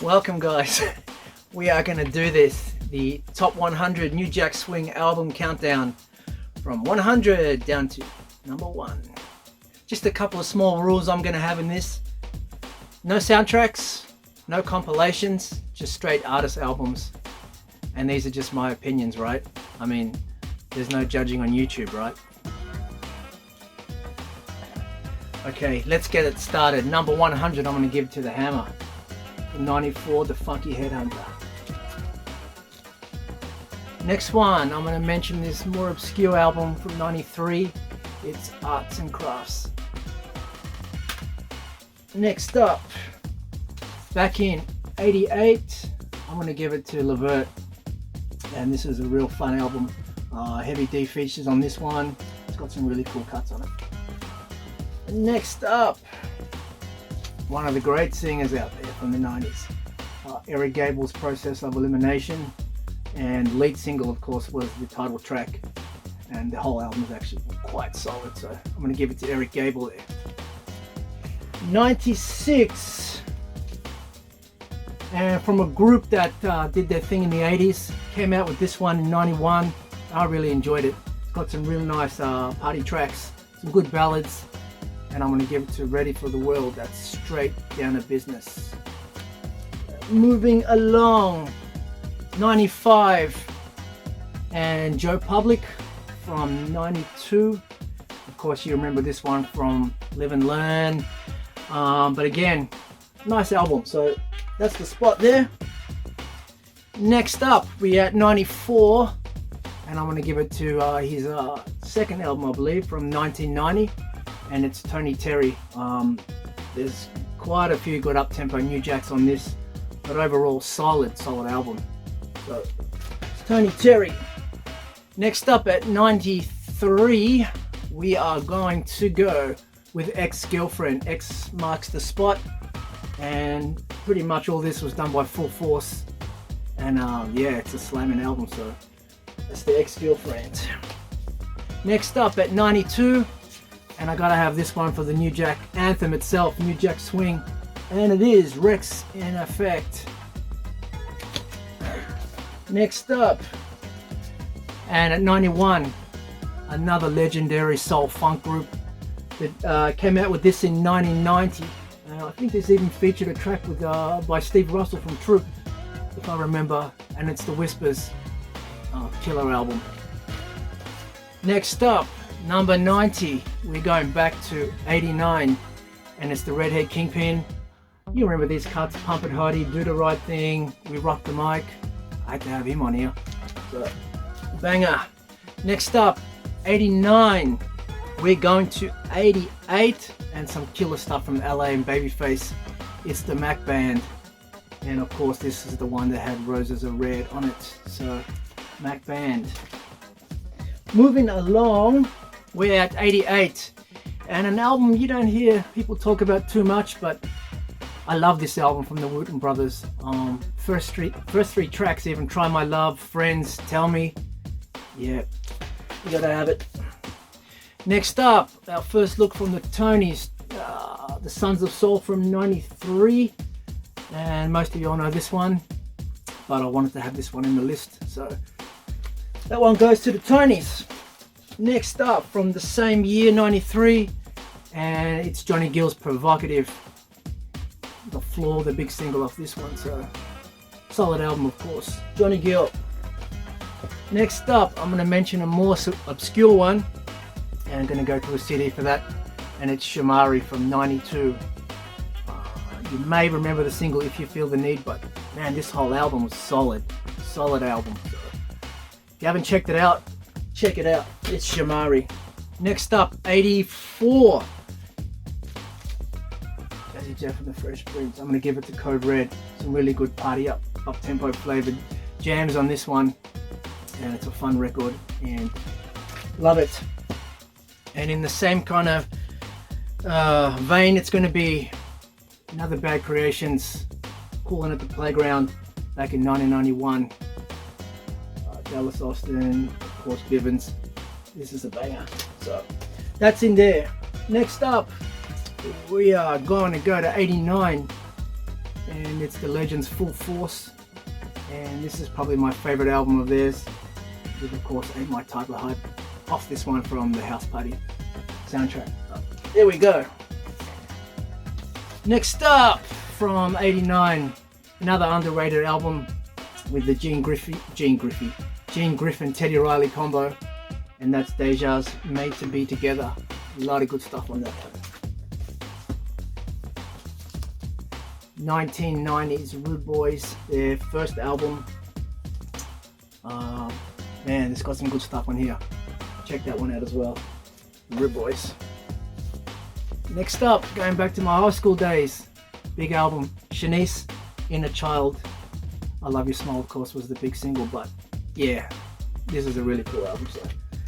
Welcome guys. We are going to do this, the top 100 New Jack Swing album countdown from 100 down to number 1. Just a couple of small rules I'm going to have in this. No soundtracks, no compilations, just straight artist albums. And these are just my opinions, right? I mean, there's no judging on YouTube, right? Okay, let's get it started. Number 100 I'm going to give to The Hammer. From 94, The Funky Headhunter. Next one, I'm going to mention this more obscure album from 93. It's Arts and Crafts. Next up, back in 88, I'm going to give it to Levert. And this is a real fun album. Heavy D features on this one. It's got some really cool cuts on it. Next up, one of the great singers out there from the 90s. Eric Gable's Process of Elimination. And lead single, of course, was the title track. And the whole album is actually quite solid. So I'm going to give it to Eric Gable there. 96. And from a group that did their thing in the 80s, came out with this one in 91. I really enjoyed it. It's got some really nice party tracks, some good ballads, and I'm going to give it to Ready for the World. That's straight down to business. Moving along, 95, and Joe Public from 92. Of course, you remember this one from Live and Learn, but again, nice album. So that's the spot there. Next up, we at 94, and I'm going to give it to his second album, I believe, from 1990, and it's Tony Terry. There's quite a few good up-tempo New Jacks on this, but overall solid album. So it's Tony Terry. Next up at 93, we are going to go with Ex-Girlfriend. X marks the spot, and pretty much all this was done by Full Force, and yeah, it's a slamming album. So that's the Ex-Girlfriend. Next up at 92, and I gotta have this one for the New Jack anthem itself, New Jack Swing, and it is Rex in Effect. Next up, and at 91, another legendary soul funk group that came out with this in 1990. I think this even featured a track with by Steve Russell from Troop, if I remember, and it's The Whispers. Killer album. Next up, number 90, we're going back to 89, and it's the Redhead Kingpin. You remember these cuts: Pump It Hottie, Do the Right Thing, We Rock the Mic. I had to have him on here. So, banger. Next up, 89, we're going to 88, and some killer stuff from LA and Babyface. It's the Mac Band, and of course this is the one that had Roses Are Red on it. So Mac Band. Moving along, we're at 88, and an album you don't hear people talk about too much, but I love this album from the Wooten Brothers. First three tracks, even Try My Love, Friends, Tell Me. Yeah, you gotta have it. Next up, our first look from the Tonys, the Sons of Soul from 93, and most of you all know this one, but I wanted to have this one in the list, so that one goes to the Tonys. Next up, from the same year, 93, and it's Johnny Gill's Provocative. The Floor, the big single off this one, so solid album, of course. Johnny Gill. Next up, I'm going to mention a more obscure one, and I'm going to go to a CD for that, and it's Shamari from 92. You may remember the single If You Feel the Need, but man, this whole album was solid album. So if you haven't checked it out, check it out. It's Shamari. Next up, 84. Jazzy Jeff and the Fresh Prince. I'm going to give it to Code Red. Some really good party up-tempo flavored jams on this one, and it's a fun record, and love it. And in the same kind of vein, it's going to be another Bad Creations, Cooling at the Playground, back in 1991. Dallas Austin, of course, Bivens. This is a banger. So that's in there. Next up, we are going to go to 89, and it's the Legends Full Force, and this is probably my favorite album of theirs, with of course Ain't My Type of Hype, off this one from the House Party soundtrack. There we go. Next up, from '89, another underrated album with the Gene Griffin Teddy Riley combo, and that's Deja's Made to Be Together. A lot of good stuff on that. 1990s Rude Boys, their first album. Man, it's got some good stuff on here. Check that one out as well. Rude Boys. Next up, going back to my high school days, big album, Shanice, Inner Child. I Love Your Smile, of course, was the big single, but yeah, this is a really cool album, so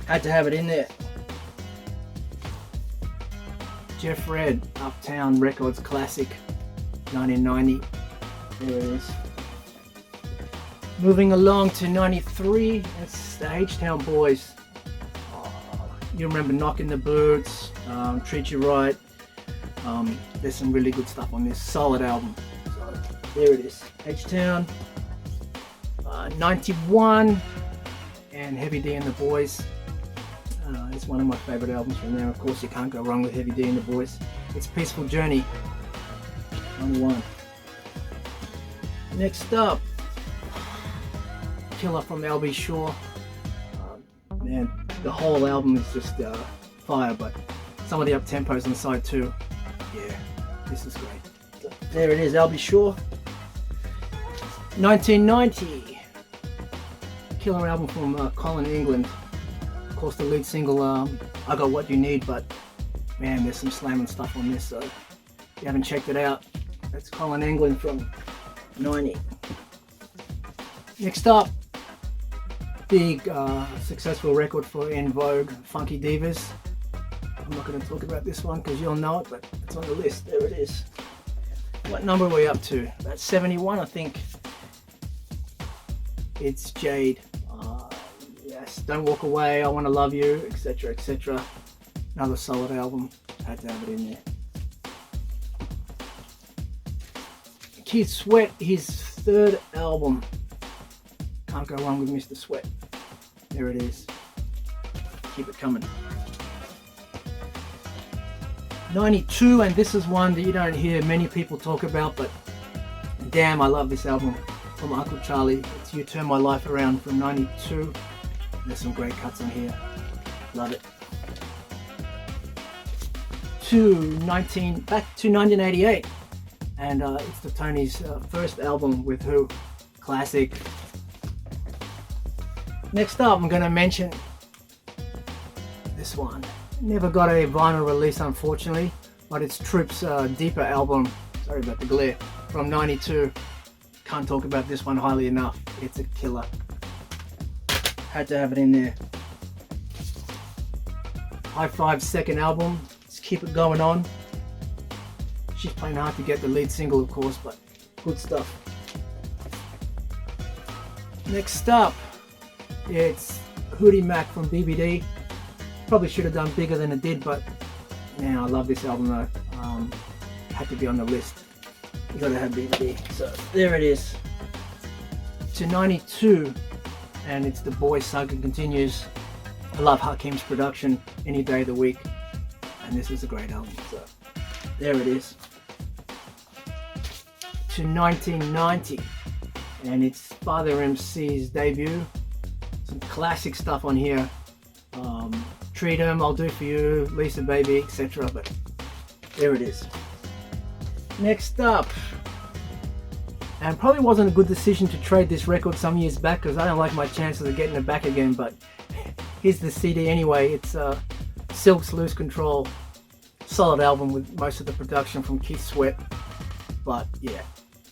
had to have it in there. Jeff Red, Uptown Records classic, 1990. There it is. Moving along to 93, it's the H-Town Boys. You remember Knocking the Boots, Treat You Right. There's some really good stuff on this solid album. So there it is, H-Town. 91, and Heavy D and the Boys. It's one of my favorite albums from there. Of course, you can't go wrong with Heavy D and the Boys. It's Peaceful Journey. 91. Next up, Killer from LB Shaw. Man, the whole album is just fire, but some of the up tempos on side too. Yeah, this is great. So, there it is, LB Shaw. 1990, killer album from Colin England. Of course, the lead single, I Got What You Need, but man, there's some slamming stuff on this, so if you haven't checked it out, that's Colin England from 90. Next up, big successful record for En Vogue, Funky Divas. I'm not going to talk about this one because you'll know it, but it's on the list. There it is. What number are we up to? About 71, I think. It's Jade. Yes, Don't Walk Away, I Want to Love You, etc., etc. Another solid album. Had to have it in there. Keith Sweat, his third album. Can't go wrong with Mr. Sweat. There it is. Keep it coming. 92, and this is one that you don't hear many people talk about, but damn, I love this album from Uncle Charlie. It's You Turn My Life Around from 92. There's some great cuts on here. Love it. Back to 1988, and it's the Tony's first album with Who. Classic. Next up, I'm going to mention this one. Never got a vinyl release, unfortunately, but it's Troop's Deeper album. Sorry about the glare. From 92. Can't talk about this one highly enough. It's a killer. Had to have it in there. High Five's second album. Let's keep it going on. She's playing hard to get the lead single, of course, but good stuff. Next up, it's Hootie Mac from BBD. Probably should have done bigger than it did, but man, I love this album though. Had to be on the list. You gotta have BBD. So there it is. To 92, and it's The Boy Saga Continues. I love Hakim's production any day of the week, and this is a great album. So there it is. To 1990, and it's Father MC's debut. Some classic stuff on here. Treat 'Em, I'll Do For You, Lisa Baby, etc. But there it is. Next up, and probably wasn't a good decision to trade this record some years back because I don't like my chances of getting it back again, but here's the CD anyway. It's Silk's Loose Control. Solid album with most of the production from Keith Sweat, but yeah,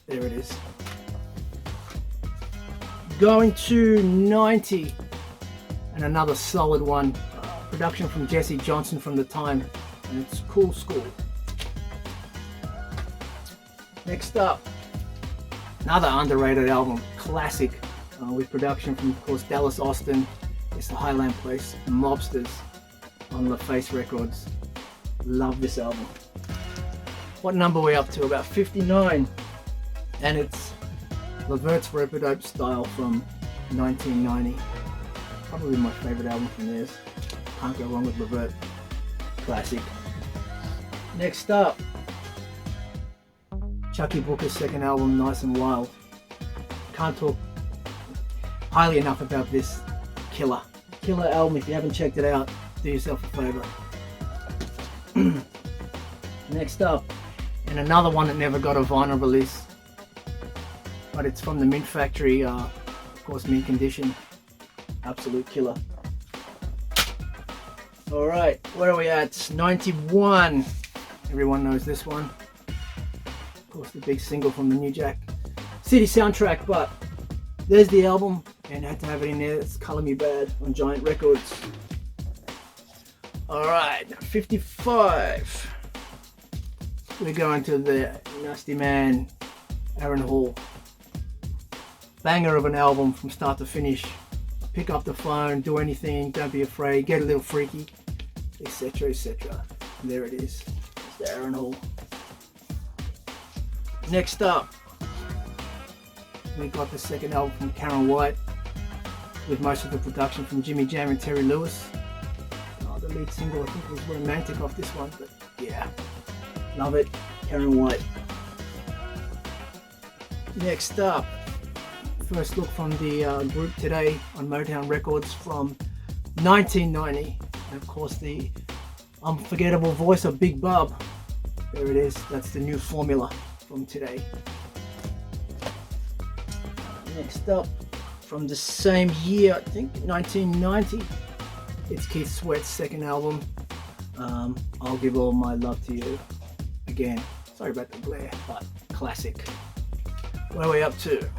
there it is. Going to 90, and another solid one. Production from Jesse Johnson from the time, and it's Cool School. Next up, another underrated album, classic, with production from, of course, Dallas Austin. It's the Highland Place Mobsters on LaFace Records. Love this album. What number are we up to? About 59. and it's Levert's Rope-a-Dope Style from 1990. Probably my favorite album from theirs. Can't go wrong with Levert. Classic. Next up, Chucky Booker's second album, Nice and Wild. Can't talk highly enough about this. Killer album. If you haven't checked it out, do yourself a favor. Next up, and another one that never got a vinyl release, but it's from the Mint Factory, of course, Mint Condition. Absolute killer. Alright, where are we at? 91. Everyone knows this one. Of course, the big single from the New Jack City soundtrack, but there's the album, and I had to have it in there. It's Color Me Bad on Giant Records. Alright, 55. We're going to the Nasty Man, Aaron Hall. Banger of an album from start to finish. Pick up the phone, do anything, don't be afraid, get a little freaky, etc, etc. There it is. It's the Aaron Hall. Next up, we got the second album from Karen White, with most of the production from Jimmy Jam and Terry Lewis. The lead single, I think, was Romantic off this one, but yeah, love it. Karen White. Next up, first look from the group Today on Motown Records from 1990, and of course the unforgettable voice of Big Bub. There it is. That's the new formula from Today. Next up, from the same year, I think 1990, it's Keith Sweat's second album, I'll Give All My Love to You. Again, sorry about the glare, but classic. Where are we up to?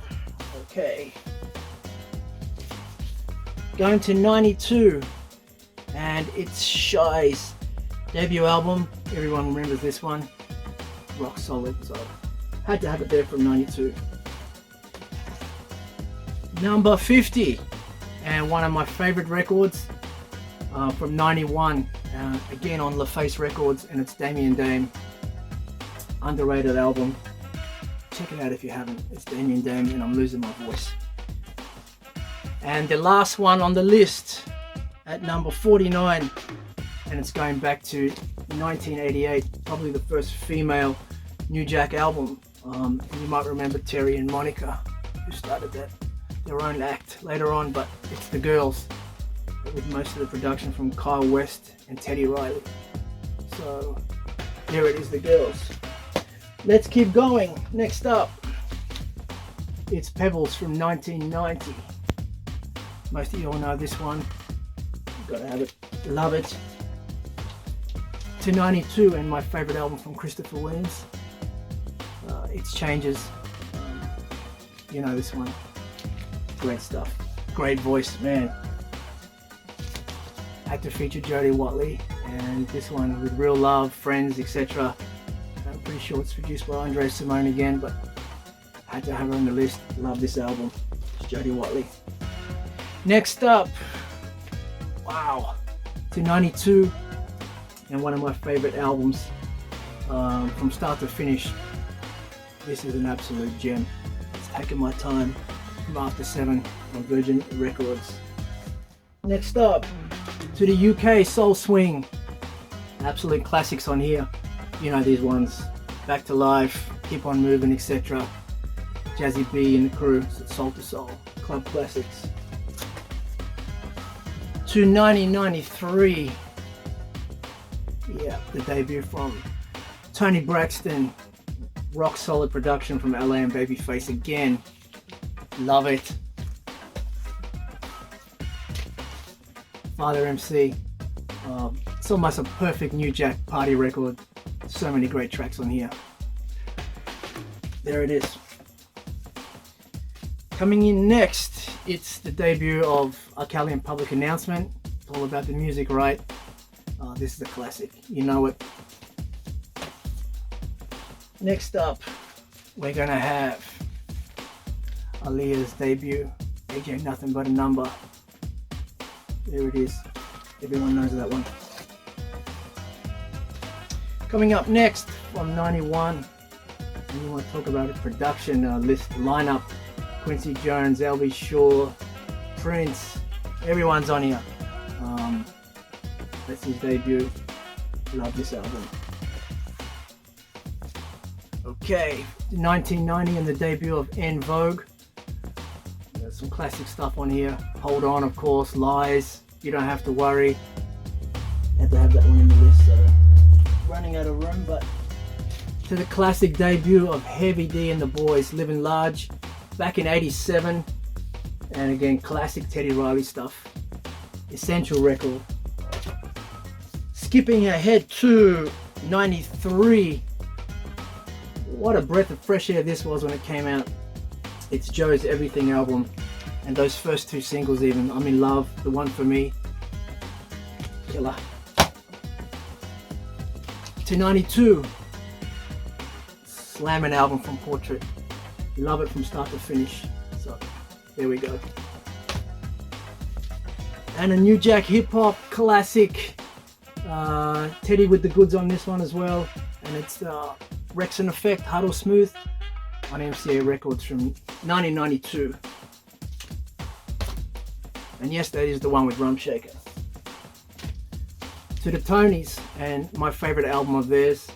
Okay. Going to 92, and it's Shy's debut album. Everyone remembers this one. Rock solid, so had to have it there from 92. Number 50, and one of my favorite records from 91, again on LaFace Records, and it's Damien Dame. Underrated album. Check it out if you haven't. It's Damien Dame, and I'm losing my voice. And the last one on the list at number 49, and it's going back to 1988, probably the first female New Jack album. You might remember Terry and Monica, who started their own act later on, but it's the Girls, with most of the production from Kyle West and Teddy Riley. So here it is, the Girls. Let's keep going. Next up, it's Pebbles from 1990. Most of you all know this one. Gotta have it, love it. To 92, and my favorite album from Christopher Williams, It's Changes. You know this one. Great stuff. Great voice, man. Had to feature Jodie Watley, and this one with Real Love, Friends, etc. I'm pretty sure it's produced by Andre Simone again, but had to have her on the list. Love this album. It's Jodie Watley. Next up, wow, to 92, and one of my favorite albums from start to finish. This is an absolute gem. It's Taking My Time from After 7 on Virgin Records. Next up, to the UK, Soul Swing. Absolute classics on here. You know these ones. Back to Life, Keep On Moving, etc. Jazzy B and the Crew, Soul to Soul, club classics. To 1993, yeah, the debut from Tony Braxton. Rock solid production from LA and Babyface again. Love it. Father MC. It's almost a perfect New Jack party record. So many great tracks on here. There it is. Coming in next, it's the debut of R. Kelly and Public Announcement. It's all about the music, right? This is a classic. You know it. Next up, we're gonna have Aaliyah's debut, AJ Nothing But a Number. There it is. Everyone knows that one. Coming up next from 91, And you want to talk about a production list lineup, Quincy Jones, LB Shaw, Prince, everyone's on here. That's his debut. Love this album. Okay, 1990 and the debut of En Vogue. There's some classic stuff on here. Hold On, of course, Lies, You Don't Have to Worry. Had to have that one in the list, so running out of room. But to the classic debut of Heavy D and the Boys, Living Large, back in '87. And again, classic Teddy Riley stuff. Essential record. Skipping ahead to 93. What a breath of fresh air this was when it came out. It's Joe's Everything album. And those first two singles even. I'm in Love, The One For Me. Killer. To 92. Slamming album from Portrait. You love it from start to finish. So, there we go. And a New Jack Hip Hop classic. Teddy with the goods on this one as well. And it's Rex and Effect, Hard or Smooth on MCA Records from 1992. And yes, that is the one with Rum Shaker. To the Tonys, and my favorite album of theirs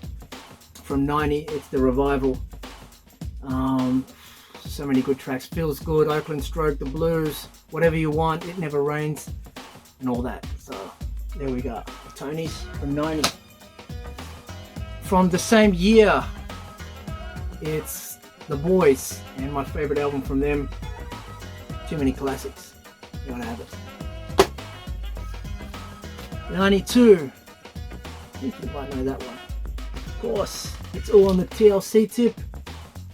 from 90, it's The Revival. So many good tracks. Feels Good, Oakland Stroke, The Blues, Whatever You Want, It Never Rains, and all that. So there we go. Tonys from 90. From the same year, it's The Boys, and my favorite album from them. Too many classics. You gotta have it. 92. I think you might know that one. Of course, it's all on the TLC tip.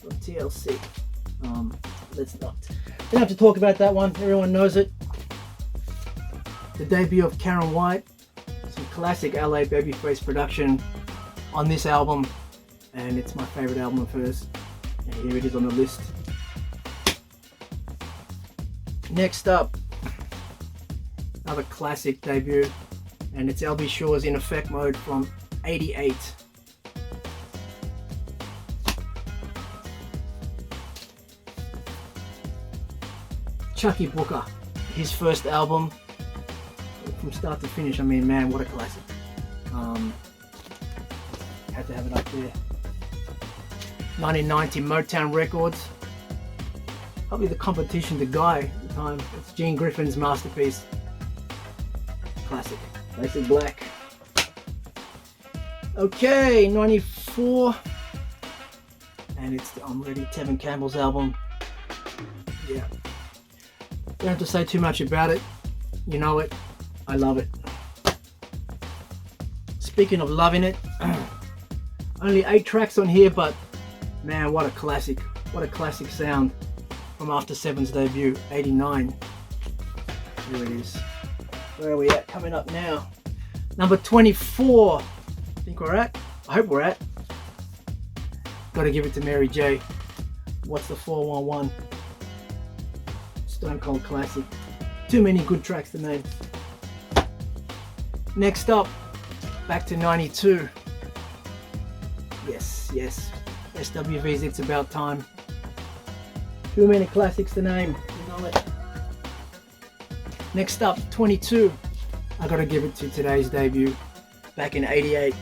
From TLC. Let's not. Don't have to talk about that one. Everyone knows it. The debut of Karen White. Some classic LA Babyface production on this album, and it's my favorite album of hers. And here it is on the list. Next up, another classic debut, and it's LB Shaw's In Effect Mode from '88. Chucky Booker, his first album from start to finish. I mean, man, what a classic. Had to have it up there. 1990 Motown Records. Probably the competition to Guy at the time. It's Gene Griffin's masterpiece. Classic. Basic Black. Okay, 94. And it's the I'm Ready, Tevin Campbell's album. Yeah. Don't have to say too much about it. You know it. I love it. Speaking of loving it, only 8 tracks on here, but man, what a classic. What a classic sound from After Seven's debut, '89. Here it is. Where are we at? Coming up now. Number 24. I think we're at. I hope we're at. Gotta give it to Mary J. What's the 411? Stone Cold classic. Too many good tracks to name. Next up, back to 92. Yes, yes. SWV's It's About Time. Too many classics to name. You know it. Next up, 22. I gotta give it to today's debut. Back in '88.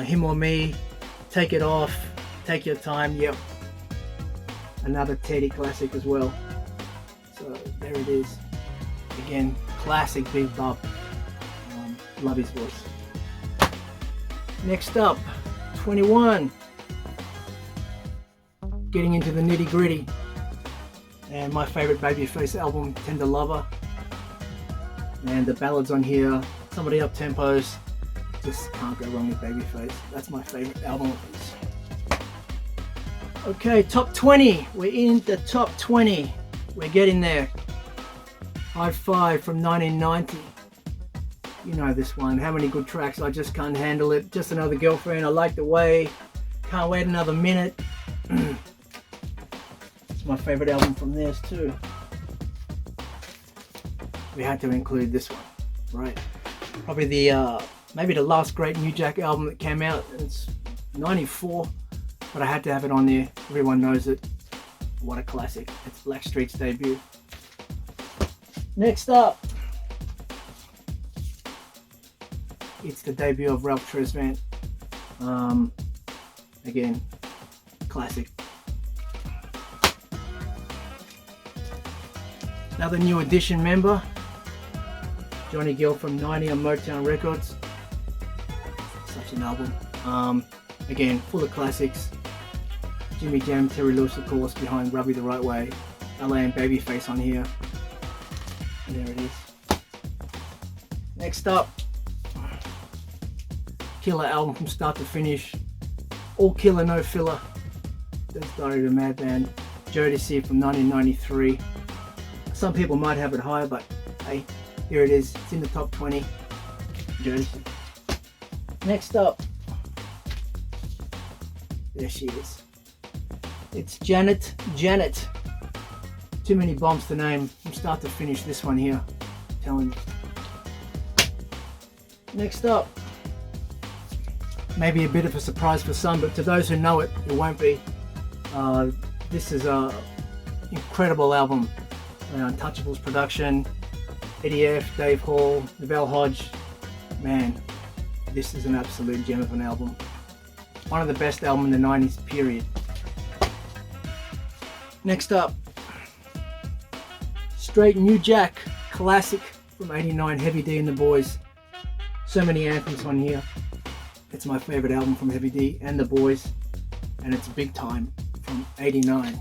Him or Me, Take It Off, Take Your Time. Yep. Another Teddy classic as well. So there it is. Again, classic Big Bob. Love his voice. Next up, 21. Getting into the nitty gritty. And my favorite Babyface album, Tender Lover. And the ballads on here, some of the up tempos. Just can't go wrong with Babyface. That's my favorite album of his. Okay, top 20. We're in the top 20. We're getting there. High Five from 1990. You know this one. How many good tracks? I Just Can't Handle It. Just Another Girlfriend. I Like the Way. Can't Wait Another Minute. It's my favorite album from theirs too. We had to include this one, right? Probably the maybe the last great New Jack album that came out. It's 94. but I had to have it on there. Everyone knows it. What a classic. It's Blackstreet's debut. Next up, it's the debut of Ralph Tresvant. Again, classic. Another new edition member, Johnny Gill from 90 on Motown Records. Such an album. Again, full of classics. Jimmy Jam, Terry Lewis, of course, behind Rub Me the Right Way. LA and Babyface on here. There it is. Next up, killer album from start to finish. All killer, no filler. That's Diary of a Madman. Jodeci from 1993. Some people might have it higher, but hey, here it is. It's in the top 20. Jodeci. Next up, there she is. It's Janet. Too many bombs to name from start to finish, this one here. I'm telling you. Next up, maybe a bit of a surprise for some, but to those who know it, it won't be. This is an incredible album. Untouchables production, Eddie F, Dave Hall, Lavelle Hodge. Man, this is an absolute gem of an album. One of the best albums in the 90s, period. Next up, straight New Jack classic from '89, Heavy D and the Boys. So many anthems on here. It's my favorite album from Heavy D and the Boys, and it's Big Time from '89.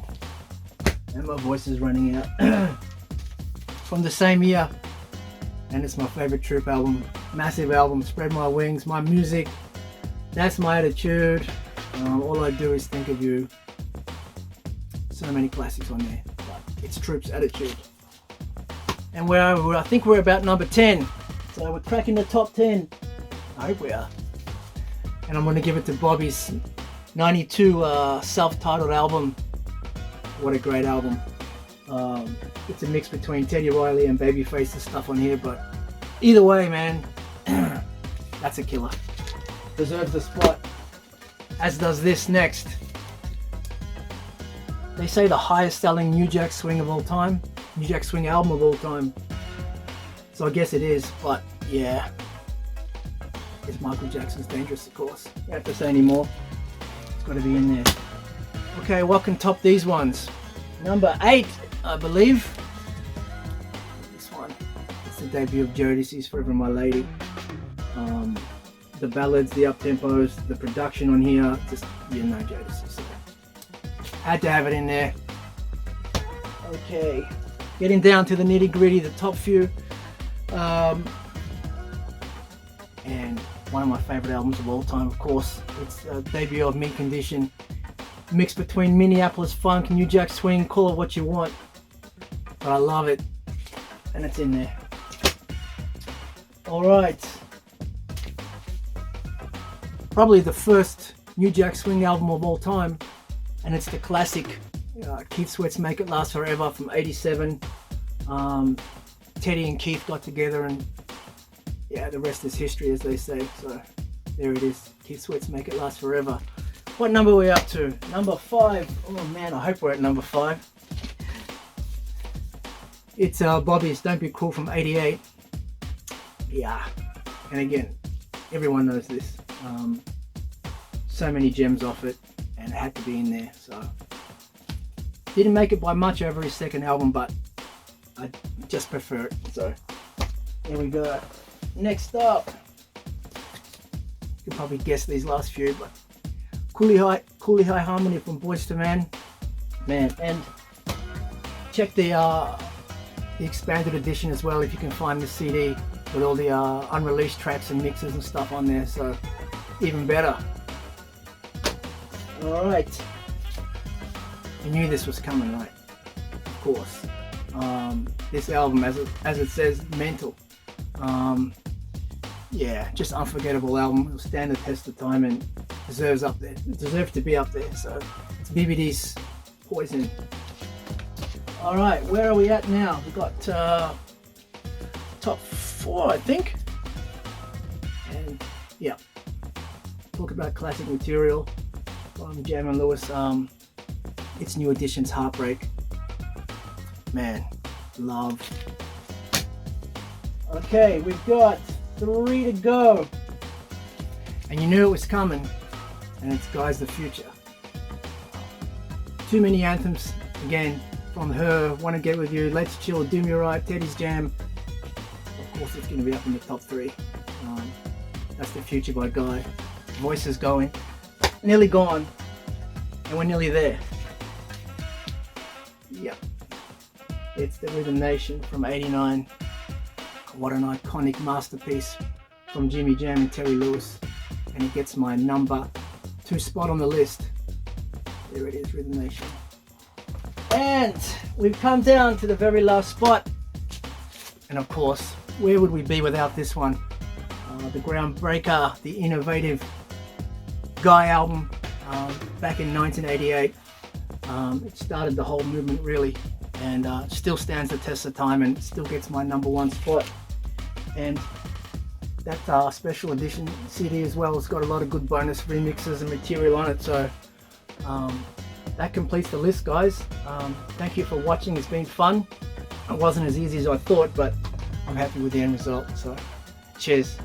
And my voice is running out. From the same year, and it's my favorite Troop album. Massive album. Spread My Wings, My Music, That's My Attitude, All I Do Is Think of You. So many classics on there, but it's Troop's Attitude. And I think we're about number 10, so we're cracking the top 10. I hope we are. And I'm going to give it to Bobby's 92 self-titled album. What a great album. It's a mix between Teddy Riley and Babyface and stuff on here, but either way, man, that's a killer. Deserves the spot, as does this next. They say the highest selling New Jack Swing of all time, New Jack Swing album of all time. So I guess it is, but yeah, it's Michael Jackson's Dangerous, of course. You don't have to say any more. It's got to be in there. Okay, what can top these ones? Number 8, I believe. This one. It's the debut of Jodeci's Forever My Lady. The ballads, the up-tempos, the production on here, just, you know, Jodeci. So had to have it in there. Okay, getting down to the nitty-gritty, the top few. And one of my favorite albums of all time, of course. It's the debut of Mint Condition. Mixed between Minneapolis funk and New Jack Swing, call it what you want. But I love it. And it's in there. Alright. Probably the first New Jack Swing album of all time. And it's the classic Keith Sweat's Make It Last Forever from '87. Teddy and Keith got together, and yeah, the rest is history, as they say. So there it is, Keith Sweat's Make It Last Forever. What number are we up to? Number 5. Oh man, I hope we're at number 5. It's Bobby's Don't Be Cruel from '88. Yeah, and again, everyone knows this. So many gems off it, and it had to be in there. So didn't make it by much over his second album, but I just prefer it. So here we go. Next up, you can probably guess these last few, but Coolie High Harmony from Boyz II Men. Man, and check the expanded edition as well if you can find the CD with all the unreleased tracks and mixes and stuff on there, so even better. Alright, you knew this was coming, right? Of course. This album, as it says, mental. Yeah, just unforgettable album. It'll stand the test of time and deserves up there. It deserves to be up there. So it's BBD's Poison. All right, where are we at now? We've got top 4, I think. And yeah, talk about classic material. from Jam and Lewis. It's New Edition's Heartbreak. Man, love. Okay, we've got 3 to go. And you knew it was coming. And it's Guys the Future. Too many anthems, again, from her. Wanna Get With You, Let's Chill, Do Me Right, Teddy's Jam. Of course, it's gonna be up in the top 3. That's The Future by Guy. Voice is going. Nearly gone. And we're nearly there. Yep. It's the Rhythm Nation from '89. What an iconic masterpiece from Jimmy Jam and Terry Lewis. And it gets my number 2 spot on the list. There it is, Rhythm Nation. And we've come down to the very last spot. And of course, where would we be without this one? The groundbreaker, the innovative Guy album back in 1988. It started the whole movement really, and still stands the test of time and still gets my number 1 spot. And that special edition CD as well, it's got a lot of good bonus remixes and material on it, so that completes the list, guys. Thank you for watching. It's been fun. It wasn't as easy as I thought, but I'm happy with the end result, so cheers.